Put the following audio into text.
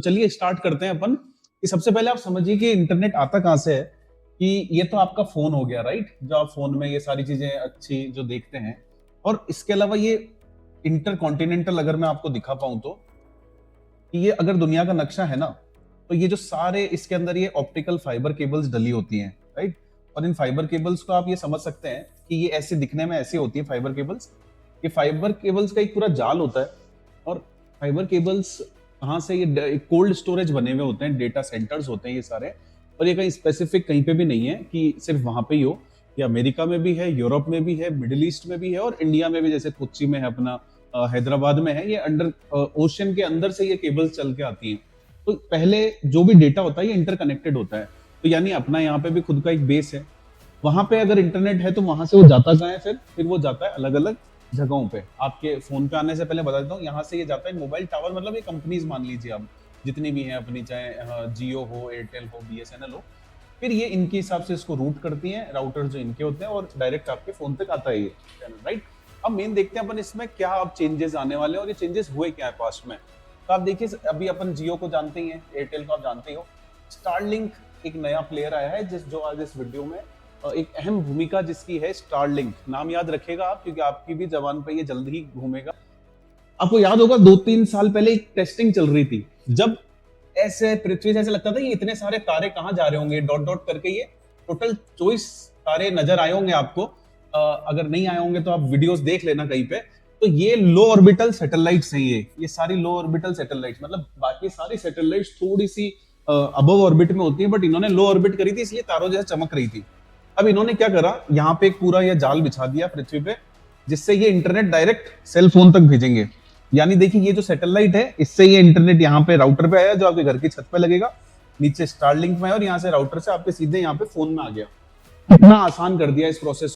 चलिए स्टार्ट करते हैं अपन कि सबसे पहले आप समझिए कि इंटरनेट आता कहां से है। कि ये तो आपका फोन हो गया, राइट, जो आप फोन में ये सारी चीजें अच्छी जो देखते हैं। और इसके अलावा ये इंटर कॉन्टिनेंटल अगर मैं आपको दिखा पाऊं तो कि ये अगर दुनिया का नक्शा है ना, तो ये जो सारे इसके अंदर ये ऑप्टिकल फाइबर केबल्स डली होती हैं, राइट। और इन फाइबर केबल्स को आप ये समझ सकते हैं कि ये ऐसे दिखने में ऐसी होती है फाइबर केबल्स। ये फाइबर केबल्स का एक पूरा जाल होता है। और फाइबर केबल्स कहाँ से, ये कोल्ड स्टोरेज बने हुए होते हैं, डेटा सेंटर्स होते हैं ये सारे। और ये कहीं स्पेसिफिक कहीं पे भी नहीं है कि सिर्फ वहां पे ही हो। ये अमेरिका में भी है, यूरोप में भी है, मिडिल ईस्ट में भी है, और इंडिया में भी, जैसे कोच्चि में है अपना, हैदराबाद में है। ये अंडर ओशन के अंदर से ये केबल्स चल के आती हैं। तो पहले जो भी डेटा होता है ये इंटरकनेक्टेड होता है। तो यानी अपना यहाँ पे भी खुद का एक बेस है। वहां पे अगर इंटरनेट है तो वहां से वो जाता कहाँ है, फिर वो जाता है अलग अलग जगहों पे। आपके फोन पे आने से पहले बता देता हूँ, यहाँ से ये जाता है मोबाइल टावर, मतलब ये कंपनीज मान लीजिए आप जितनी भी हैं अपनी, चाहे जियो हो, एयरटेल हो, बीएसएनएल हो। फिर ये इनके हिसाब से इसको रूट करती हैं, राउटर जो इनके होते हैं, और डायरेक्ट आपके फोन तक आता है ये चैनल, राइट। अब मेन देखते हैं अपन इसमें क्या अब चेंजेस आने वाले हैं और ये चेंजेस हुए क्या है पास्ट में। तो आप देखिए, अभी अपन जियो को जानते ही हैं, एयरटेल को आप जानते ही हो। स्टारलिंक एक नया प्लेयर आया है जो आज इस वीडियो में एक अहम भूमिका जिसकी है। स्टारलिंक नाम याद रखेगा आप, क्योंकि आपकी भी जबान पे ये जल्द ही घूमेगा। आपको याद होगा 2-3 साल पहले एक टेस्टिंग चल रही थी, जब ऐसे पृथ्वी से ऐसे लगता था ये इतने सारे तारे कहां जा रहे होंगे, डॉट डॉट करके ये टोटल 24 तारे नजर आए होंगे आपको। अगर नहीं आए होंगे तो आप वीडियोस देख लेना कहीं पे। तो ये लो ऑर्बिटल सैटेलाइट्स हैं, ये सारी लो ऑर्बिटल सैटेलाइट्स, मतलब बाकी सारी सैटेलाइट्स थोड़ी सी अबव ऑर्बिट में होती है, बट इन्होंने लो ऑर्बिट करी थी, इसलिए तारों जैसे चमक रही थी। अब इन्होंने क्या करा, यहाँ पे एक पूरा ये जाल बिछा दिया पृथ्वी पे, जिससे ये इंटरनेट डायरेक्ट सेल फोन तक भेजेंगे। यानी देखिए, ये जो सैटेलाइट है इससे ये इंटरनेट यहाँ पे राउटर पे आया, जो आपके घर की छत पे लगेगा, नीचे स्टारलिंक में है, और यहाँ से राउटर से आपके सीधे यहाँ पे फोन में आ गया। इतना आसान कर दिया इस प्रोसेस